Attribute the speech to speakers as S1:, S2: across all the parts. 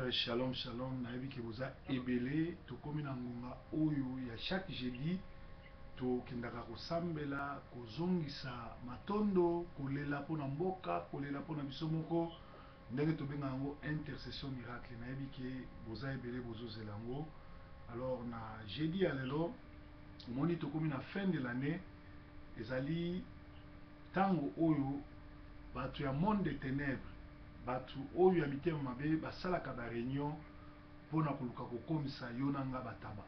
S1: Shalom, shalom, nayebi ke boza ebele tokomi na ngonga oyo ya chaque jeudi tokendaka kosambela kozongisa matondo kolela mpona mboka kolela mpona biso moko ndenge tobenga yango intercession miracle. Nayebi ke boza ebele bozozela yango. Alors na jeudi ya lelo omoni tokomi na fin de l'année, ezali tango oyo bato ya monde de ténèbres, batu oyo ya mitema mabe basalaka ba réunion pona koluka kokomisa yo nanga bataba.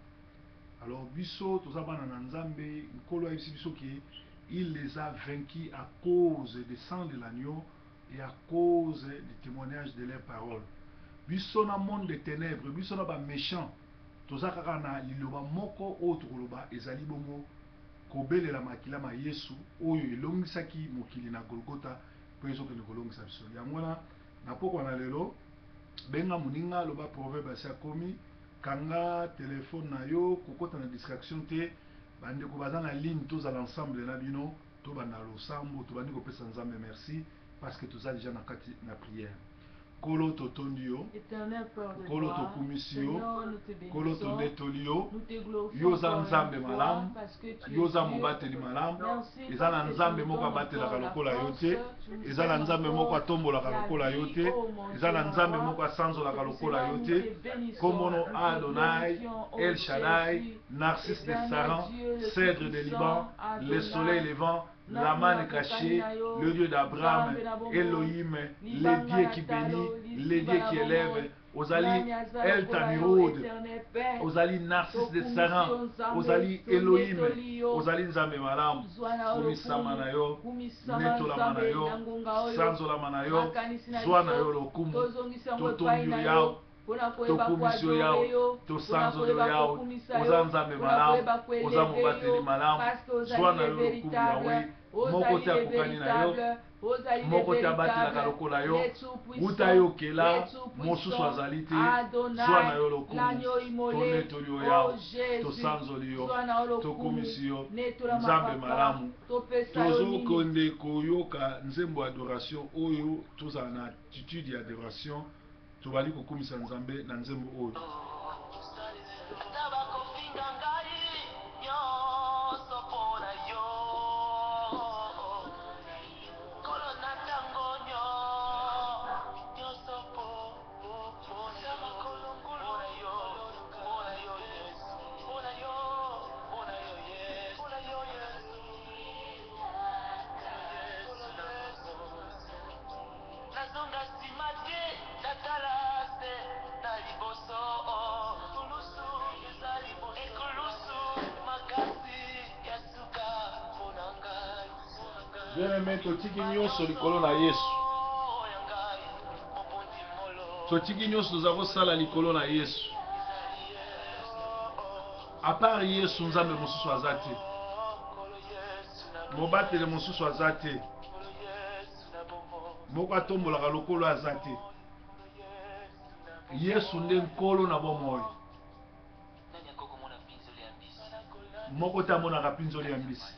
S1: Alors biso toza bana na Nzambe, nkolo ayebisi biso ke il les a vaincus à cause du sang de l'agneau et à cause du témoignage de leurs paroles. Biso na monde de ténèbres, biso na ba méchants, toza kaka na liloba moko oyo tokoloba ezali bongo kobelela makila ma Yesu oyo elongisaki mokili na Golgotha po ezokende kolongisa biso. Yango na poko na lelo benga moninga loba proverbe asi akomi kanga telefone na yo kokota na distraction te, bandeko baza na ligne tozala ensemble na bino tobanda losambo tobandi kopesa Nzambe merci parce que toza déjà na kati na prière. Kolo totondi yo, kolo tokumisi yo, kolo tondetoli yo, yo za Nzambe malamu, yo za mobateli malamu, eza na Nzambe moko abatelaka lokola yo te, eza na Nzambe moko atombolaka lokola yo te, eza na Nzambe moko asanzolaka lokola yo te. Komono Adonai, El Shaddai, Narcisse de Saran, Cèdre de Liban, le soleil levant, la manne cachée, le Dieu d'Abraham, Elohim, le Dieu qui bénit, le Dieu qui élève, Ozali El Tamirod, Ozali Narcisse de Saran, Ozali Elohim, Ozali Nzambe Malam, Komisa Manayo, Netola Manayo, Sanzola Manayo, Zwana Yo Lokumu, Totondio Yao, tokumisio yao, tosanzolo yao, oza Nzambe malamu, oza mobateli malamu, zwa na yo lokumu yawe, moko te akokani na yo, moko te abatelaka lokola yo, buta yo kela, mosusu azali te, zwa na yo lokumu, tonetoli yo yao, tosanzoli yo, tokumisi yo, Nzambe malamu, tozokonde koyoka nzembo adoration oyo, tozala na attitude ya adoration, tobali kokumisa Nzambe na nzembo oyo. Bien-aimé, totiki nyonso likolo na Yesu. Totiki nyonso tozakosala likolo na Yesu. À part Yesu Nzambe mosusu aza te. Mobateli mosusu aza te. Moko atombolaka lokolo aza te. Yesu nde nkolo na bomoi. Moko te amonaka mpinzoli ya mbisi.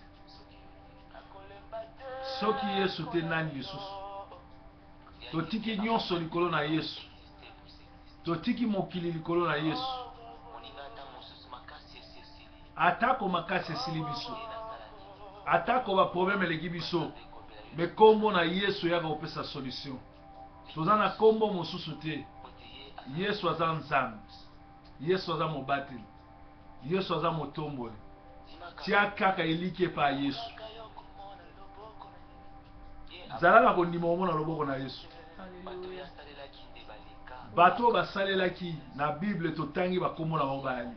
S1: Soki Yesu te nani lisusu. Totiki nyonso likolo na Yesu. Totiki mokili likolo na Yesu. Atako makasi esili biso. Atako ba problème eleki biso. Me kombo na Yesu yaka kopesa solution. Toza na kombo mosusu te. Yesu aza Nzambe. Yesu aza mobateli. Yesu aza motomboli. Tia kaka elike pa Yesu. Zalala kondima omona loboko na Yesu. Bato basalelaki na Bible totangi bakombo na mobali.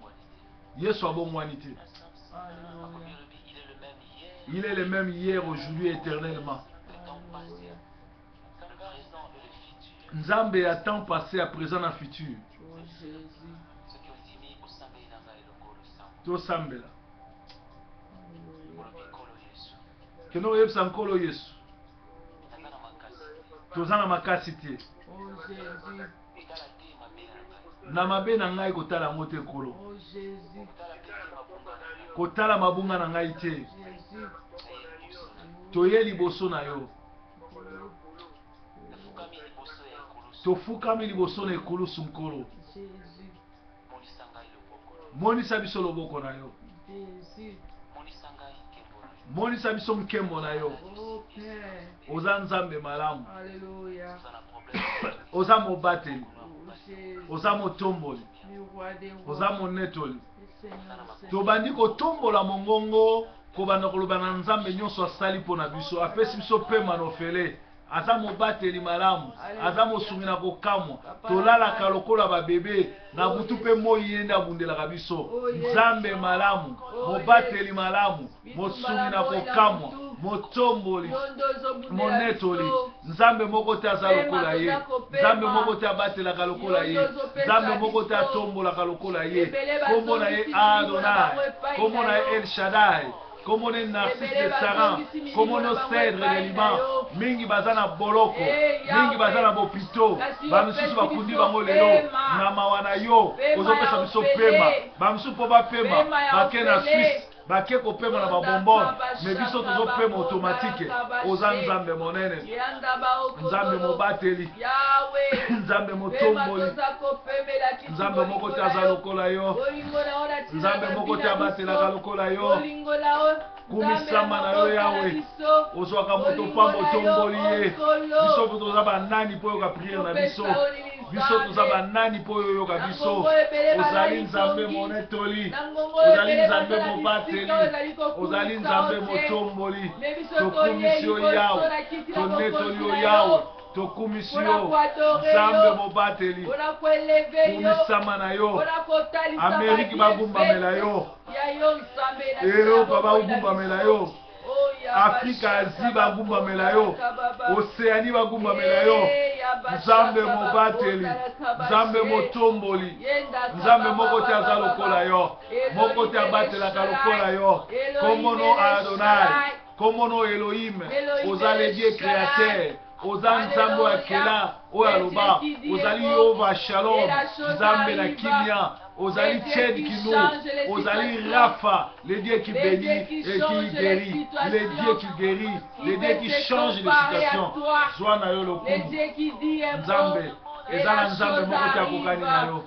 S1: Yesu abongwani te. Il est le même hier, aujourd'hui, éternellement. Nzambe à temps passé, à présent, à futur. Tosambela. Keno yebsa nkolo Yesu. Tozana makasi te. Na mabe na ngai kotala ngote nkolo. Kotala mabunga na ngai te. Toye liboso na yo. tofukami liboso na ekulusu nkolo monisa biso loboko na yo monisa biso nkembo na yo oza nzambe malamu oza mobateli oza motomboli oza monetoli tobandi kotombola mongongo kobanda koloba na nzambe nyonso asali mpo na biso apesi biso pema na ofele aza mobateli malamu aza mosungi na kokamwa tolalaka lokola babebe na butu mpe moi ye nde abundelaka biso nzambe malamu mobateli malamu mosungi na kokamwa motomboli monetoli nzambe moko te aza lokola ye nzambe moko te abatelaka lokola ye nzambe moko te atombolaka lokola ye kombo na ye Adonai kombo na ye El Shaddai kombo na ye Narcisse de Saran kombo na Cèdre de Liban mingi baza na boloko mingi baza na bopito bamisusu bakundi bango lelo na mawa na yo ozopesa biso pema bamisusu mpo bapema bake na Suisse bake kopema na babombone me biso tozopema automatike oza nzambe monene nzambe mobateli nzambe motomboli nzambe moko te aza lokola yo nzambe moko te abatelaka lokola yo kumisama na yo yawe ozwaka moto pamba otomboli ye biso toza banani mpo oyoka priere na biso biso toza banani mpo oyo oyoka biso ozali nzambe monetoli ozali nzambe mobateli ozali nzambe motomboli tokumisi yo yawe tonetoli yo yawe tokumisi yo nzambe mobateli kumisama na yo Ameriki bagumbamela yo Eropa bagumbamela yo Afrika Asie bagumbamela yo Oceanie bagumbamela yo nzambe mobateli nzambe motomboli nzambe moko te aza lokola yo moko te abatelaka lokola yo kombo no Adonai kombo no Elohim oza le Dieu créateur oza nzambe oyo akela oyo aloba ozali Yehova Shalom nzambe na kimia ozali Tchède Kino ozali Rafa le Dieu qui bénit et qui guérit le Dieu qui guérit le Dieu qui change les situations zwa na yo lokumu nzambe eza na nzambe moko te akokani na yo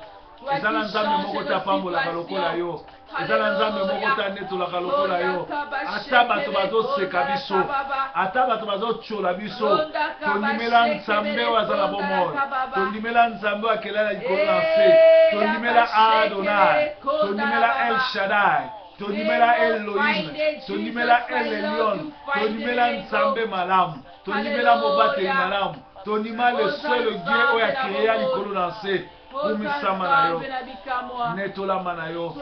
S1: eza na nzambe moko te apambolaka lokola yo eza na nzambe moko te anetolaka lokola yo ata bato bazoseka biso ata bato bazotyola biso tondimela nzambe oyo aza na bomoi tondimela nzambe oyo akela na likolo na se tondimela Adonai tondimela El Shaddai tondimela Elohim tondimela El Elyon tondimela nzambe malamu tondimela mobateli malamu tondima le seul Dieu oyo akrea likolo na se kumisama na yo netolama na yo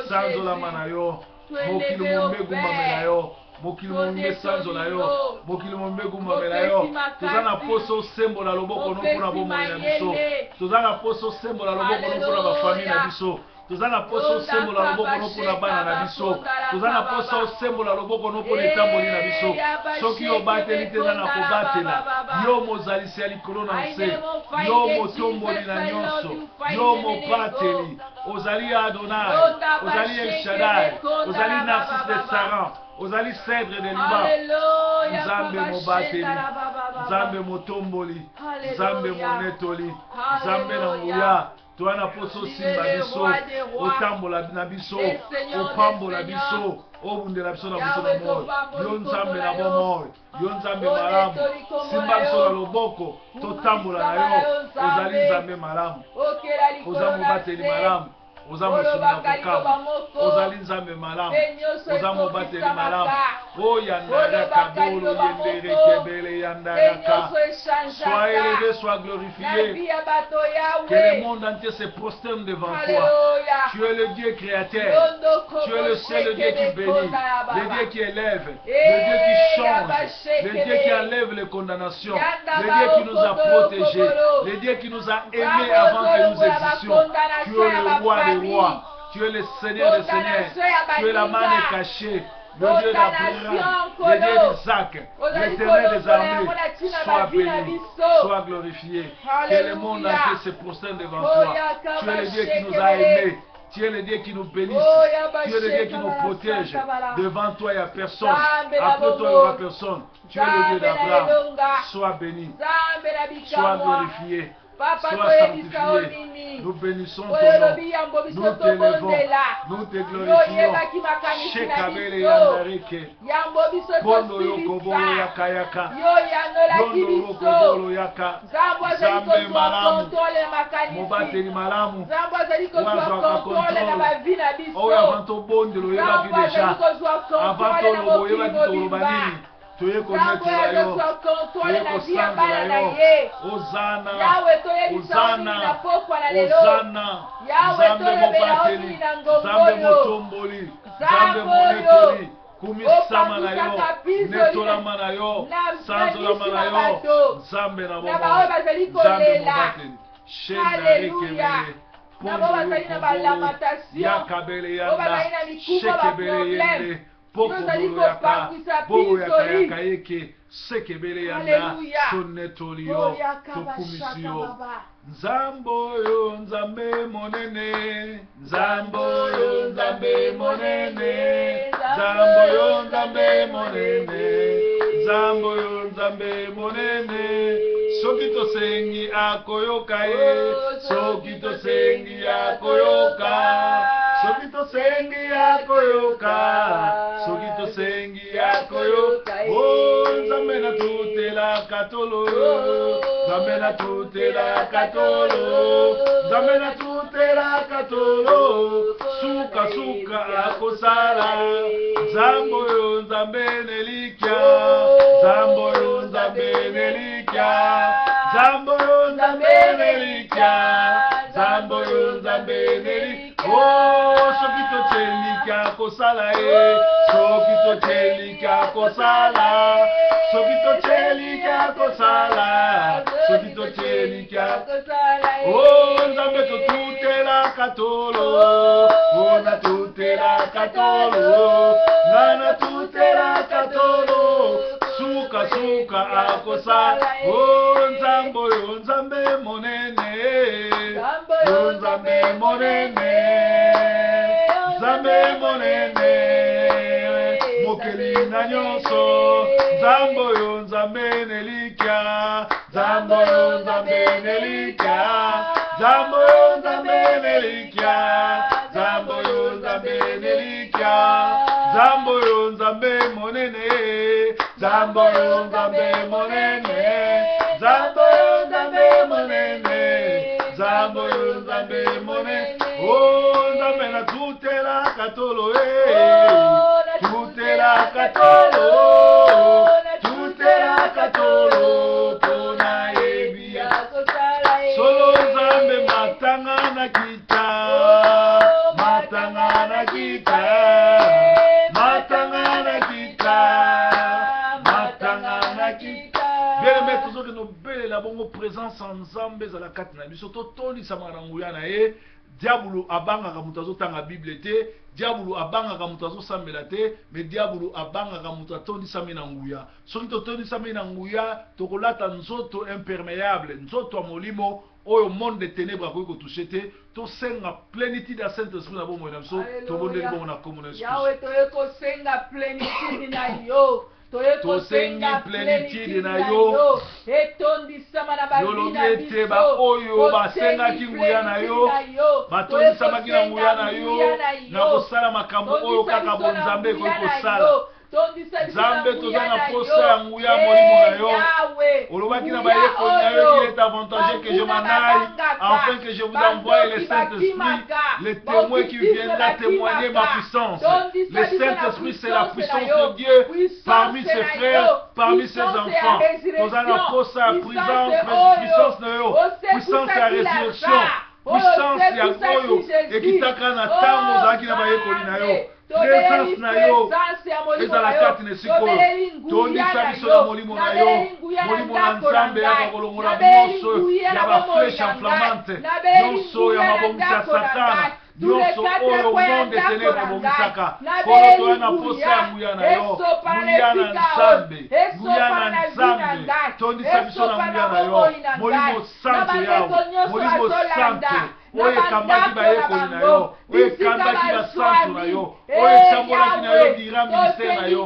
S1: sanzolama na yo mokili mombe gumbamela yo mokili mombe sanzola yo mokili mombe gumbamela yo toza na poso osembola loboko no mpona bomoi na biso toza na poso osembola loboko no mpona bafamile na biso toza na poso osembola loboko no mpona bana na biso toza na poso osembola loboko no mpona etamboli na biso soki obateli te eza na kobatela yo mozalisi ya likolo na nse yo motomboli na nyonso yo mobateli ozali Adonai ozali El Shaddai ozali Narcisse de Saran ozali Cèdre de Liban nzambe mobateli nzambe motomboli nzambe monetoli nzambe na nguya toana poso osimba biso otambola na biso opambola biso obundela biso na biso na moi yo nzambe na bomoi yo nzambe malamu simba biso na loboko totambola na yo ozali nzambe malamu oza mobateli malamu oza mosungi na kokama ozali nzambe malamu oza mobateli malamu o yandaraka bolo yendere kebele yandaraka sois élevé sois glorifié que le monde entier se prosterne devant toi. Tu es le Dieu créateur, tu es le seul Dieu qui bénit, le Dieu qui élève, le Dieu qui change, le Dieu qui enlève les condamnations, le Dieu qui nous a protégés, le Dieu qui nous a aimés avant que nous existions. Tu es le roi des rois, tu es le Seigneur des seigneurs, tu es la manne cachée, le Dieu d'Abraham, le Dieu d'Isaac, l'Éternel des armées, sois béni, sois glorifié. Que le monde entier se prosterne devant toi. Tu es le Dieu qui nous a aimés. Tu es le Dieu qui nous bénisse.
S2: Oh, Yaba
S1: Tu es le Dieu qui nous protège. Devant toi, il n'y a personne. Après toi, il n'y aura personne. Tu es le Dieu d'Abraham. Sois béni. Sois glorifié.
S2: Papa,
S1: Sois sanctifié. Nous bénissons ton nom. Nous t'élevons. Nous te glorifions. Shekabele yandareke. Bondo yokobolo yakayaka. Bondo yokobolo yaka. Zambe malamu. Mobateli malamu. Wazwaka kontrole. Oyo avant tobondelo yebaki deja. Avant tolobo yebaki toloba nini. Toye kometela yo. Toye kosambela yo. Ozana. Ozana. Ozana. Zambe mobateli. Zambe motomboli. Zambe monetoli. Kumisama na yo. Netolama na yo. Sanzolama na yo. Zambe na bobo. Zambe mobateli. Shendari kemele. Pondo yokobolo. Yakabele yanda. Shekebele yende. Poko bolo yaka, bobo yaka yaka yeke, sekebele yanda, tonetoli yo, tokumisi yo. Nzambo yo nzambe monene, nzambo yo nzambe monene, nzambo yo nzambe monene, nzambo yo nzambe monene. Soki tosengi akoyoka ye, soki tosengi akoyoka. Soki tosengi akoyoka, soki tosengi akoyoka. Oh, Nzambe na tutela katolo, Nzambe na tutela katolo, Nzambe na tutela katolo. Suka suka akosala, Nzambo yo Nzambe nelikya, Nzambo yo Nzambe nelikya, Nzambo yo Nzambe nelikya, Nzambo yo Nzambe nelikya. Oh, soki totelika kosala e, soki totelika kosala, soki totelika kosala, soki totelika kosala. Oh, Nzambe totutela katolo, oh na tutela katolo, na tutela katolo, suka suka akosala. Oh, Nzambo yo Nzambe monene, yo Nzambe monene. Nzambe monene, mokeli na nyonso. Nzambo yo Nzambe nelikya, Nzambo yo Nzambe nelikya, Nzambo yo Nzambe nelikya, Nzambo yo Nzambe nelikya, Nzambo yo Nzambe monene, Nzambo yo Nzambe monene, Nzambo yo Nzambe monene, Nzambo yo Nzambe monene. Oh, Nzambe na tutela katolo tutela katolo, tutela katolo, pona ebia. Solo Nzambe matanga na kita, matanga na kita, matanga na kita, matanga na kita. Bien aimé, toujours que nous belle la bonne présence en Nzambe za la katna. Biso to toli samaranguya na ye. Diabulu abangaka mutu azotanga Bible te, diabulu abangaka mutu azosambela te, mais diabulu abangaka mutu atondisami na nguya. Soki totondisami na nguya, tokolata nzoto imperméable, nzoto ya molimo oyo monde de ténèbres akoki kotouche te, tosenga plénitude ya Saint-Esprit na bomoi na biso, tobondeli bongo na kombo na Yesu.
S2: Yawe toye kosenga plénitude na yo.
S1: Tosengi plénitude na yo. Yolobi ete ba oyo basengaki nguya na yo, batondisamaki na nguya na yo, na kosala makambo oyo kaka bo Nzambe ekoki kosala. Nzambe toza na posa ya nguya molimo na yo. Olobaki na bayekoli na yo qu'il est avantageux que je m'en aille, afin que je vous envoie le Saint-Esprit, le témoin qui viendra témoigner ma puissance. Le Saint-Esprit, c'est la puissance de Dieu parmi ses frères, parmi ses enfants. Toza na posa ya puissance na yo, puissance ya résurrection, puissance ya oyo ekitaka na tango ozalaki na bayekoli na yo. Présence na yo ezala kati na esikoyo, tondisa biso na molimo na yo, molimo na Nzambe yaka kolongola nyonso ya baflèche enflammante, nyonso ya mabongisi ya Satana, nyonso oyo monde ténèbre ebongisaka. Kolo toya na posa ya nguya na yo, nguya na Nzambe, nguya na Nzambe, tondisa biso na nguya na yo, molimo santo yawe, molimo santo. oyo ekambaki bayekoli na yo, oyo ekambaki basantu na yo, oyo esambolaki na yo dira ministere na yo,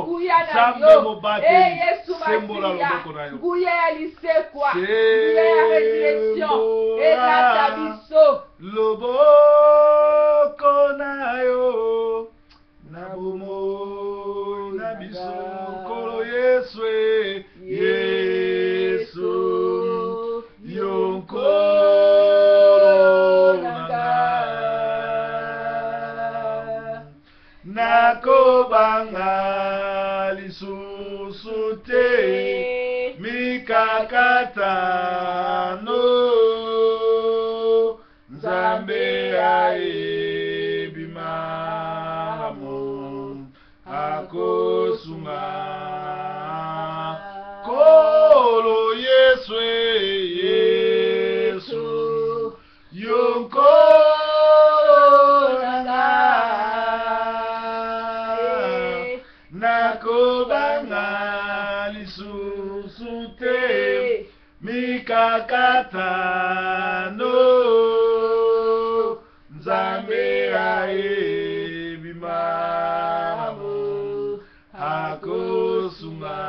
S1: Nzambe mobateli, sembola loboko na yo.
S2: nguya ya lisekwa, nguya ya redirection, elata biso
S1: loboko na yo na bomoi na biso kolo Yesu Yesu yonkolo nanga nakobanga lisusu te mikakatano Nzambe ayebi malamu akosunga kolo Yesu Yesu yonkolo nanga nakobanga lisusu te mikakatano Nzambe ayebi malamu akosunga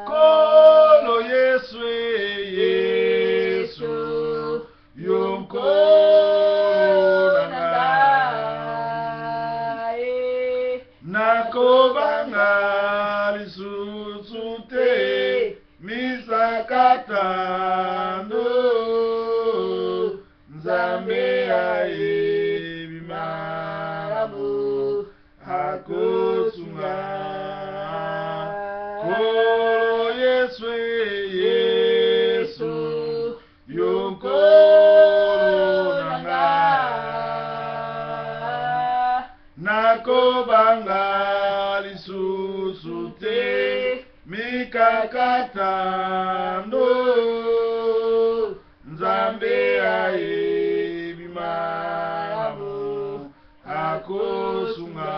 S1: kolo Yesu Yesu yonkolo nanga nakobanga lisusu te misakatano Nzambe ayebi malamu akosunga kolo Yesu Yesu yonkolo nanga nakobanga lisusu te mikakatano Nzambe ayebi malamu akosunga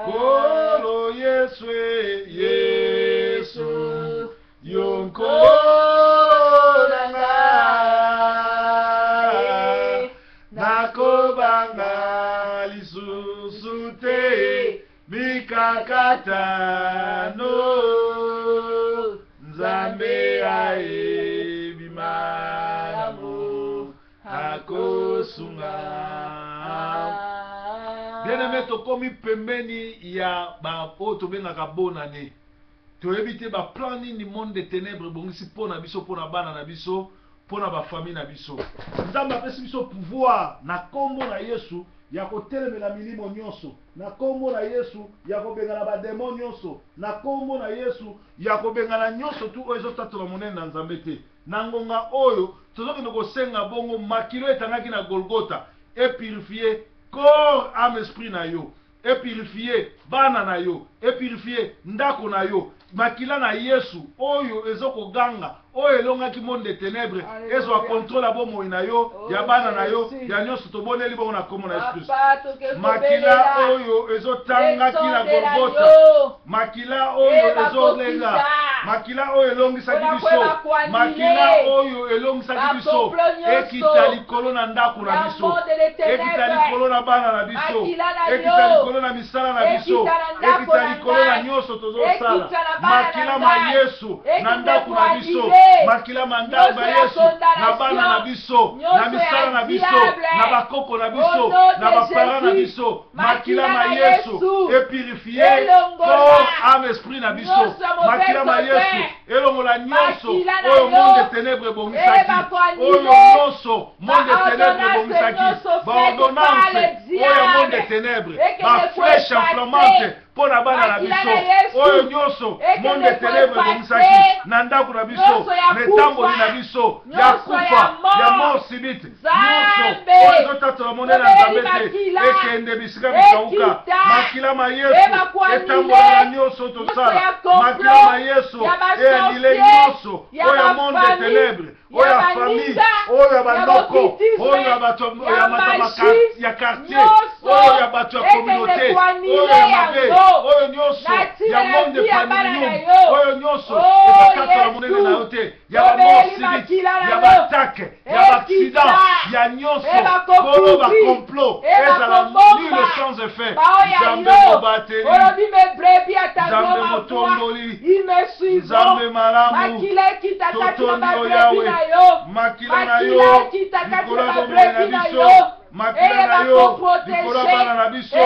S1: kolo Yesu Yesu yonkolo nanga nakobanga lisusu te mikakatano Nzambe ayebi malamu akosunga. Bien-aimé, tokomi pembeni ya ba o tobengaka bonane. Toyebi te ba plan nini monde de ténèbres bongisi pona biso pona bana na biso pona ba famille na biso. Nzambe apesi biso pouvoir na kombo na Yesu ya kotelemela milimo nyonso, na kombo na Yesu ya kobengana ba démon nyonso, na kombo na Yesu ya kobengana nyonso tu oyo ezotatola monene na Nzambe te. Na ngonga oyo tozokende kosenga bongo makilo etangaki na Golgotha et purifier corps, âme, esprit na yo, et purifier bana na yo, et purifier ndako na yo. Makila na Yesu oyo ezoko ganga oyo elongaki monde de ténèbres ezo contrôle bomoi na yo ya bana na yo ya nyonso toboneli bongo na kombo na Yesu. Makila oyo ezotangaki na Golgotha, makila oyo ezolenga, makila oyo elongisaki biso, makila oyo elongisaki biso ekita likolo na ndako na biso, ekita likolo na bana na biso, ekita likolo na misala na biso, ekita likolo na nyonso tozosala. Makila ma Yesu na ndako na biso, makila mandako ba Yesu na bana na biso, na misala na biso, na bakoko na biso, na bapara na biso. Makila ma Yesu et purifier corps, âme, esprit na biso. Makila ma Yesu elongola nyonso oyo monde de ténèbres bongisaki, oyo nyonso monde de ténèbres bongisaki, ba ordonnance oyo monde de ténèbres, ba flèche inflammante pour la bana na biso, oyo nyonso monde de ténèbres bongisaki na ndako na biso, netamboli na biso ya kufa ya mort subite nyonso oyo ezotatola monene na Nzambe te ekende bisika bikauka. Makila ma Yesu etambola na nyonso tosala, makila ma Yesu elile nyonso oyo monde de ténèbres, oyo ya famille, oyo ya bandoko, oyo ya bato ya quartier, oyo ya bato ya communauté, oyo ya mabe, oyo nyonso ya monde de familium, oyo nyonso ezakatola monene na yo te ya bamort subite, ya batake, ya baaccident, ya nyonso, kolo bacomplot, ezala nul sans effet. Nzambe mobateli, Nzambe motongoli, Nzambe malamu, totondi o Yawe, makila na yo, likolo ya bomoi na biso, makila na yo, likolo ya bana na biso,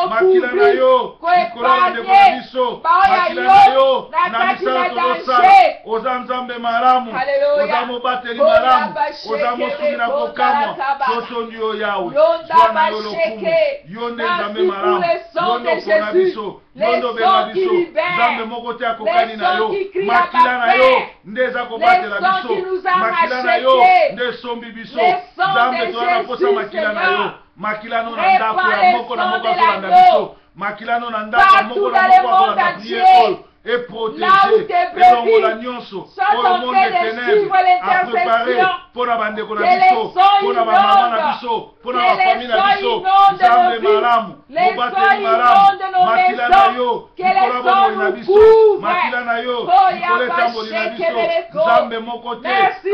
S1: makila na yo, likolo ya bandeko na biso, makila na yo, na misala tozosala, oza Nzambe malamu, oza mobateli malamu, oza mosungi na kokamwa, totondi o Yawe, zwa na yo lokumu, yo nde Nzambe malamu, yo nde opona biso, yo nde obenga biso, Nzambe moko te akokani na yo, makila na yo nde eza kobatela biso, makila na yo nde esombi biso, Nzambe toza na posa makila na yo, makila no na ndako ya moko na moko akolanda biso, makila no na ndako ya moko na moko akolanda priye oyo et protéger, et longola nyonso, oyo monde ténèbres a préparé pour la bande de la biso, pour la maman na biso, pour la famille na biso, Nzambe malamu, mobateli malamu, makila na yo, likola bomoi na biso, makila na yo, likola etamboli na biso, Nzambe moko te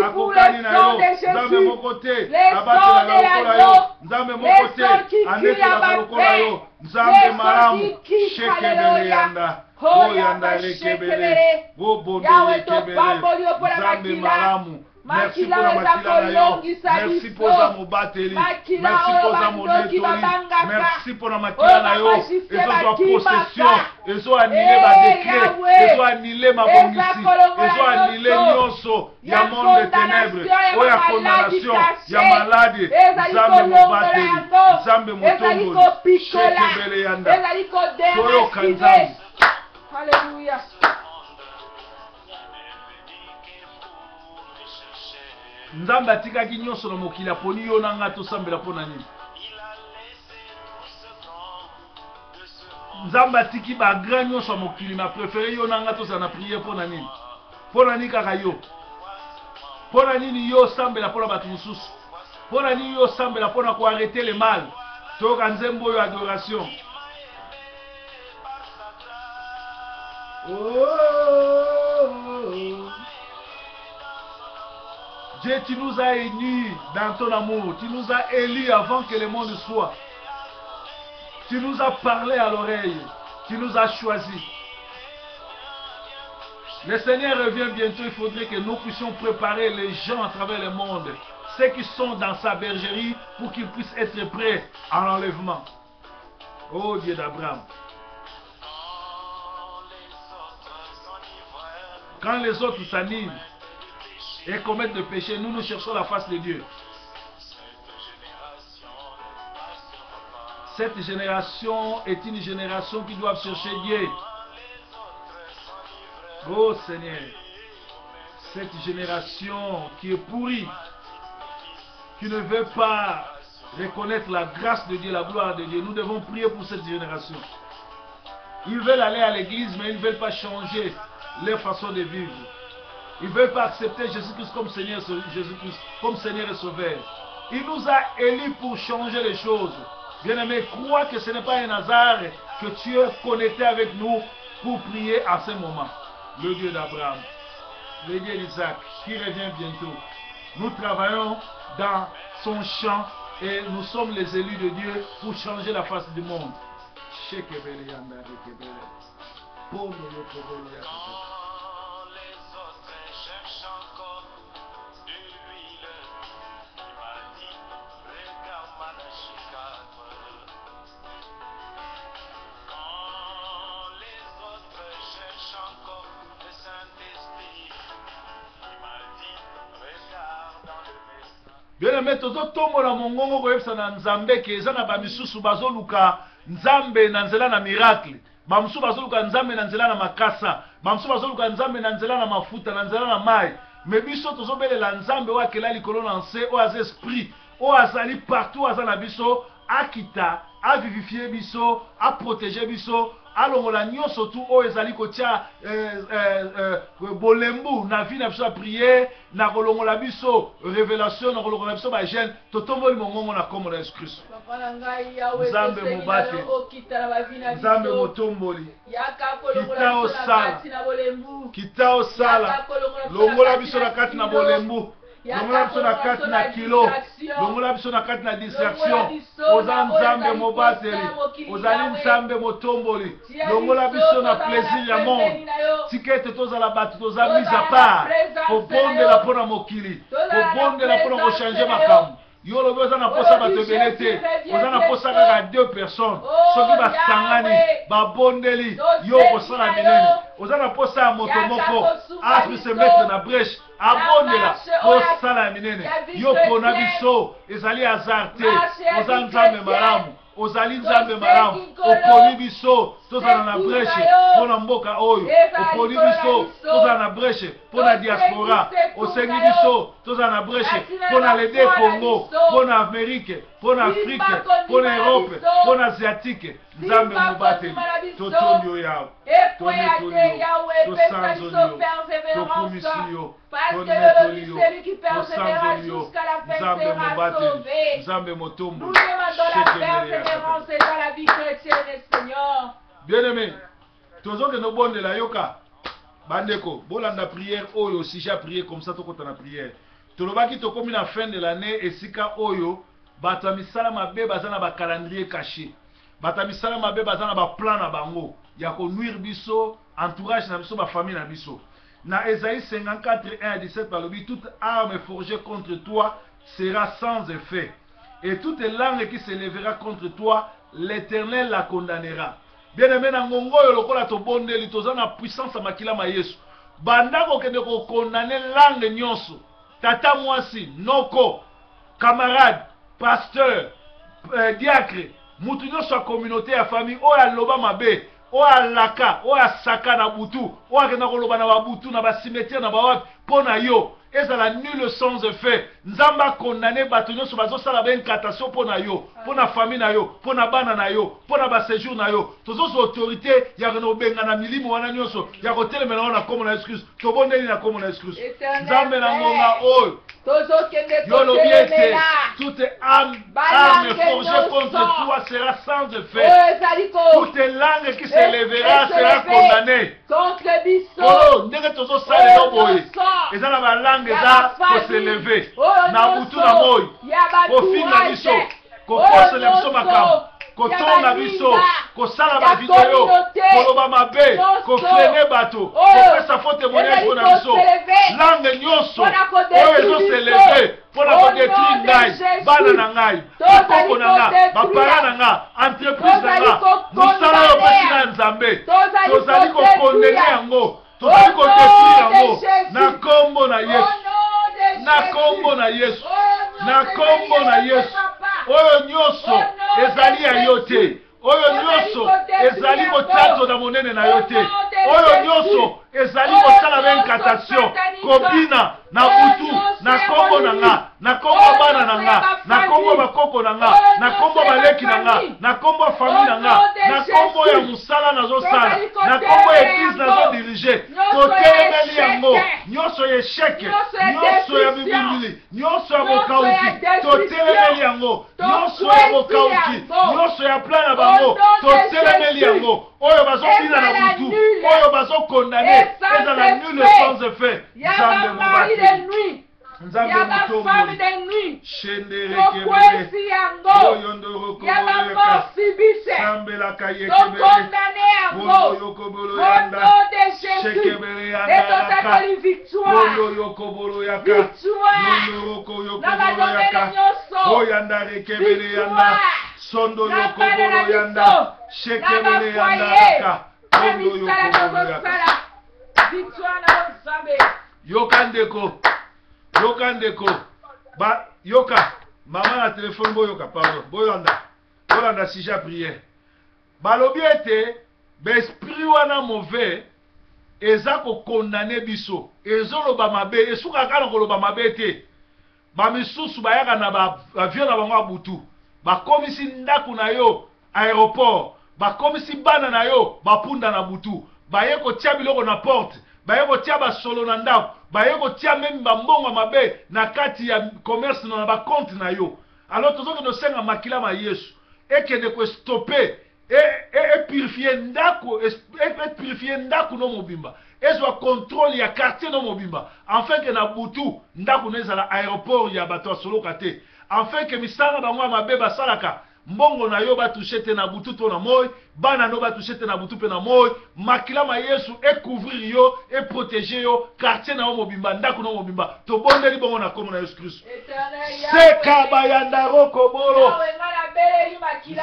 S1: akokani na yo, Nzambe moko te abatela lokola yo, Nzambe moko te anetela lokola yo, Nzambe malamu, shekebele yanda. Oyanda lekebele, obondo lekebele, Nzambe malamu. Merci pour la makila na yo, merci pour la mobateli, merci pour la monetoli, merci pour la makila na yo, et ça soit possession, et soit annulé ma décret, et soit annulé ma bongisi, et soit annulé nyonso, ya monde de ténèbres, oya condamnation, ya maladie, Nzambe mobateli, Nzambe motongoli, shekebele yanda, toyo kanzambe.
S2: Alléluia.
S1: Nzambe atikaki nyonso na mokili aponi yo na nga tosambela mpo na nini? Nzambe atiki bagrand nyonso ya mokili ma préféré yo na nga tozala na priere mpo na nini? Mpo na nini kaka yo? Mpo na nini yo osambela mpo na bato mosusu? Mpo na nini yo osambela mpo na koarrete le mal? Toyoka nzembo oyo adoration. Dieu, tu nous as unis dans ton amour. Tu nous as élus avant que le monde soit. Tu nous as parlé à l'oreille. Tu nous as choisis. Le Seigneur revient bientôt. Il faudrait que nous puissions préparer les gens à travers le monde. Ceux qui sont dans sa bergerie pour qu'ils puissent être prêts à l'enlèvement. Oh Dieu d'Abraham. Quand les autres s'animent et commettent le péché, nous cherchons la face de Dieu. Cette génération est une génération qui doit chercher Dieu. Oh Seigneur, cette génération qui est pourrie, qui ne veut pas reconnaître la grâce de Dieu, la gloire de Dieu, nous devons prier pour cette génération. Ils veulent aller à l'église, mais ils ne veulent pas changer leur façon de vivre. Ils ne veulent pas accepter Jésus-Christ comme Seigneur, Jésus-Christ comme Seigneur et Sauveur. Il nous a élus pour changer les choses. Bien-aimé, crois que ce n'est pas un hasard que tu es connecté avec nous pour prier à ce moment. Le Dieu d'Abraham, le Dieu d'Isaac, qui revient bientôt. Nous travaillons dans son champ et nous sommes les élus de Dieu pour changer la face du monde. Bien-aimé, tozo tombo na mongongo koyebisa na Nzambe ke eza na bamisusu bazoluka Nzambe na nzela na miracle, bamisusu bazoluka Nzambe na nzela na makasa, bamisusu bazoluka Nzambe na nzela na mafuta, na nzela na mai. Mais biso tozobelela Nzambe oyo akela likolo na nse, oyo aza esprit, oyo azali partout, aza na biso, akita avivifie biso aprotéger biso alongola nyonso tu oyo ezali kotia bolembu na vie na biso ya prière na kolongola biso révélation na kolongola biso ba jeune totomboli mongongo na kombo na Yesu Kristo. Nzambe mobate, Nzambe motomboli, kita osala longola biso na kati na bolembu, longola biso na kati na kilo, longola biso na kati na distraction. Oza Nzambe mobateli, ozali Nzambe motomboli, longola biso na plaisir ya monde. Tikete tozala bato toza mise à part kobondela mpona mokili, kobondela mpona kochange makambo. Yo lobi oza na posa bato ebele te, oza na posa kaka 2 personnes soki basangani babondeli yo kosala minene. Oza na posa ya moto moko aspi se mettre na brèche abondela kosala ya minene. Yo pona biso ezali hasard te, oza Nzambe malamu, ozali Nzambe malamu, oponi biso tozala na brèche mpona mboka oyo, oponi biso tozala na brèche mpona diaspora, osengi biso tozala na brèche mpona lede Congo, mpona Amerike, mpona Afrique, mpona Europe, mpona Asiatique. Nzambe mobateli totondi yo yawe, tonetoli yo, tosanzoli yo, tokumisi yo, tonetoli yo, tosanzoli yo. Nzambe mobateli, Nzambe motombo, bien-aimé, tozoke no bondela yoka bandeko bolanda prière oyo si j'ai prié comme ça tokota na prière tolobaki tokomi na fin de l'année esika oyo bato misala mabe bazana ba calendrier caché, bato misala mabe bazana ba plan na bango ya ko nuire biso entourage na biso ba famille na biso. Na Esaïe 54:1-17 balobi toute arme forgée contre toi sera sans effet et toute langue qui s'élèvera contre toi l'Éternel la condamnera. Bien-aimé na ngongo yo lokola to bondeli toza na puissance makila ma Yesu. Bandako kende ko condamner langue nyonso. Tata mwasi, noko, camarade, pasteur, diacre, mutu nyonso ya communauté ya famille oyo aloba mabe, oyo alaka, oyo asaka na butu, oyo akenda koloba na babutu na basimetiere na bawapi pona yo. Ezala nul sans effet. Nzamba condamné bato nyonso bazosala ba incantation pona yo, pona famille na yo, pona bana na yo, pona ba séjour na yo. Tozoso autorité ya no benga na milimo wana nyonso ya kotelemela na komona Yesu Christ. Tobondeli na komona Yesu Christ. Nzambe na ngonga oyo yo lobiete toute arme forgée contre toi sera sans effet. Toute langue qui s'élèvera sera condamnée. Oh, ndenge tozosala loboye ezala ba langue eza ko s'élever na butu na moyi kofinga biso kokosela biso makambo kotonga biso kosala ba video koloba mabe kofrene bato kopesa faux témoignage mpona biso langue nyonso oyo ezoséleve mpona kodétruire ngai bana na ngai bakoko na nga bapara na nga entreprise na nga mosala oyo opesi na Nzambe tozali kokondene yango tozali kodétruire yango na kombo na Yesu, na kombo na Yesu, na kombo na Yesu. Oyo nyonso ezali ya yo te, oyo nyonso ezali kotato na monene na yo te, oyo nyonso ezali kosala ba incantation kobina na butu na kombo na nga, na kombo bana na nga, na kombo bakoko na nga, na kombo baleki na nga, na kombo famille na nga, na kombo ya musala nazosala, na kombo ya église nazodirige. Totelemeli yango nyonso ya échec, nyonso ya bibundili, nyonso ya bokauki, totelemeli yango nyonso ya bokauki, nyonso ya plan na bango, totelemeli yango oyo bazobina na butu, oyo bazokondane ezala nul sans effet. Nzambe mobati, Nzambe mutombo, shendere kebele, oyo ndoro koboyeka, sambela kayekebele, oyo yokobolo yanda, shekebele yanda laka, oyo yokobolo yaka, oyo yokobolo yaka, oyanda rekebele yanda, sondo yokobolo yanda, shekebele yanda laka, oyo yokobolo yaka. Yokandeko, yokandeko, ba yoka, maman na téléphone boyoka, pardon, boyanda si j'ai prié. Balobi ete, besprit wana mauvais, eza ko condamner biso, ezoloba mabe, esuka kana koloba mabe te. Ba misusu bayaka na ba avion na bango butu. bakomisi ndako na yo aéroport, bakomisi bana na yo bapunda na butu, baye kotia biloko na porte, baye kotia basolo na ndako, baye kotia meme bambongo mabe na kati ya commerce na ba compte na yo. Alors tozoki no senga makila ma Yesu ekende ko stopper et purifier ndako, et purifier ndako no mobimba, ezwa contrôle ya quartier no mobimba, afin que na butu ndako no ezala aéroport ya bato solo kate, afin que misanga bango mabe basalaka mbongo na yo batouche te na butu to na moy, bana no batouche te na butu pe na moy, makila ma Yesu et couvrir yo et protéger yo quartier na mobimba, ndako no mobimba, to bondeli bongo na komo na Yesu Christ. Seka bayanda roko bolo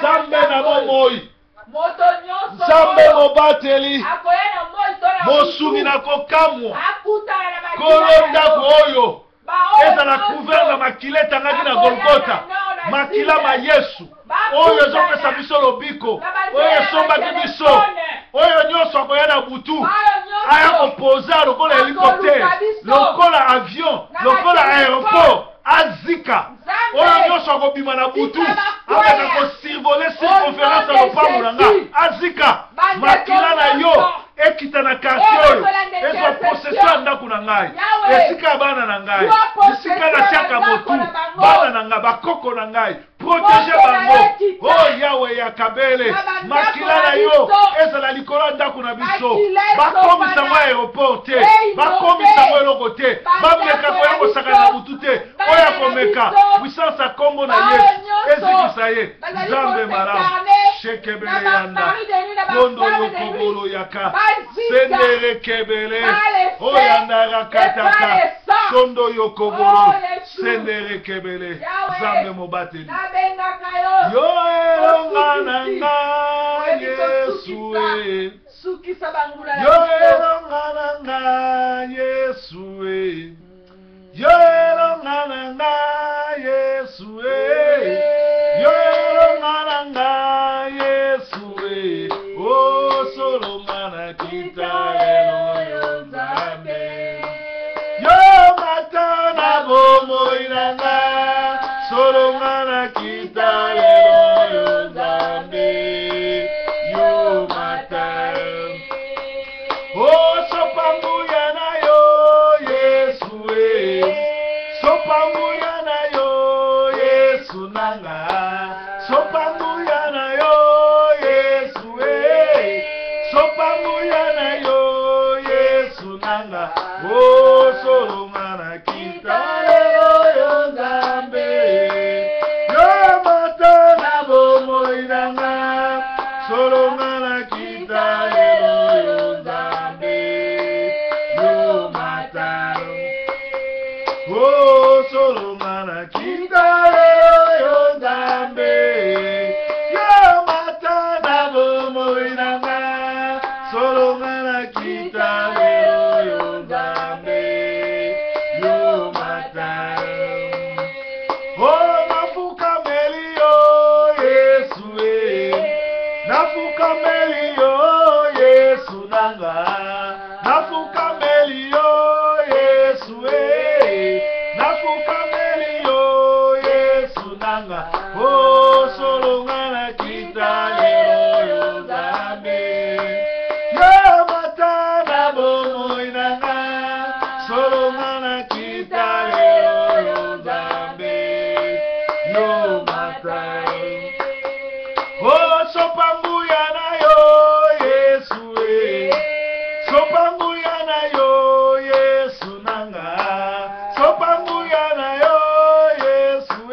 S1: Zambe na momoy Zambe mobateli Mosungi na kokamwa Kolo ndako oyo eza na couvert na makileta ngaki na Golgotha, makila ma Yesu oyo ezopesa biso lobiko, oyo esombaki biso, oyo nyonso akoya na butu aya kopoza lokola hélicoptère, lokola avion, lokola aéroport azika, oyo nyonso akobima na butu abeka kosurvoler circonférence ya lopango na nga azika, makila na yo ekita na quartier oyo ezwa possession ya ndako na ngai, esika bana na ngai, esika na tiaka motu bana na ngai, bakoko na ngai, protéger bango. Oh Yahweh ya kabele, makila na yo ezala likolo ndako na biso, bakomisa ngo aéroport te, bakomisa ngo eloko te, bameka koya kosaka na butu te, oya komeka puissance ya kombo na Yesu ezikisa ye. Nzambe malamu shekebele yanda kondo yokobolo yaka sendere kebele oyanda rakataka kondo yokobolo sendere kebele. Nzambe mobateli yo elonga na nga Yesu yo elonga na nga Yesu yo elonga na nga Yesu yo elonga na nga Yesu o solonga na kita lelo Nzambe yo mata na bomo inanga solonga na kita lelo Nzambe yo mata o sopanguya na yo Yesu sopanguya na yo Yesu nanga sopanguya na yo Yesu sopanguya na yo Yesu nanga o solonga na kita lelo Nzambe yo mata na bomo inanga solonga na kita lelo Nzambe yo mata o solonga na kita lelo Nzambe yo mata na bomo inanga solonga na kita lelo Nzambe yo mata oh nafuka melio Yesu nafuka melio Yesu nanga nafuka melio Yesu nafuka melio Yesu nanga oh solonga na kita lelo Nzambe yo mata na bomo inanga solonga na kita lelo Nzambe yo mata oh sopanguya na yo Yesu sopanguya na yo Yesu nanga sopanguya na yo Yesu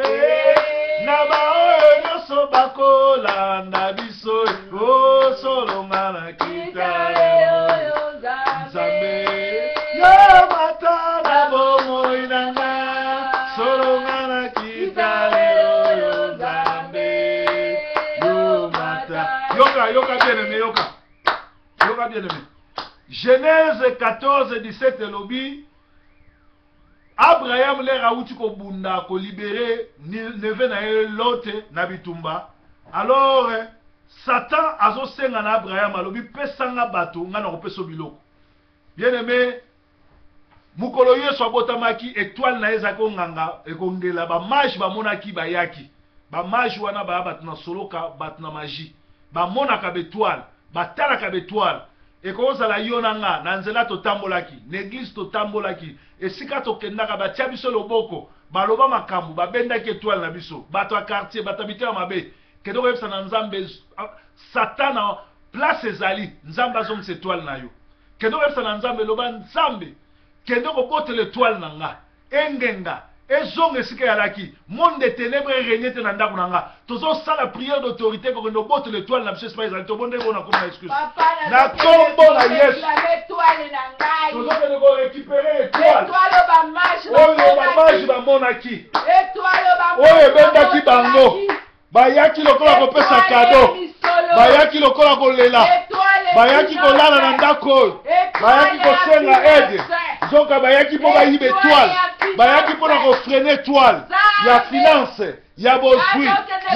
S1: na baoyo nyonso bakolanda biso oh solonga na kita lelo Nzambe yo mata na bomo inanga solonga na kita lelo Nzambe yo mata. Yoka bien-aimé, yoka bien-aimé. Genèse 14, 17 lobi Abraham le rauti ko bunda ko libérer neve na Lote na bitumba. Alors Satan azo senga na Abraham alobi pesanga bato nga na kopeso biloko. Bien-aimé, mukolo yeso abotamaki étoile na ezako nganga ekongela ba mage ba monaki bayaki. ba magi wana ba batna soloka batna magie ba monaka betoile batalaka betoile ekozala yo na nga na nzela totambolaki na église totambolaki esika tokendaka batia biso loboko baloba makambo babendaki étoile na biso bato ya quartier bato bitema mabe kendo koyebisa na nzambe satana place ezali nzambe azongisa étoile na yo kendo koyebisa na nzambe loba nzambe kendo kobotela étoile na nga engenga ezonga esika yalaki monde de ténèbres régné te na ndako na nga tozosala prière d'autorité kokende obotela étoile na biso espa ezali tobonde bona koma excuse na kombo na yesu tozokende korécupérer étoile oyo bamage bamonaki oyo ebendaki bango bayaki lokola kopesa kado bayaki lokola kolela bayaki kolala na ndako oyo bayaki kosenga aide zoka bayaki mpo bayiba étoile bayaki mpona kofrene étoile ya finance ya bozwi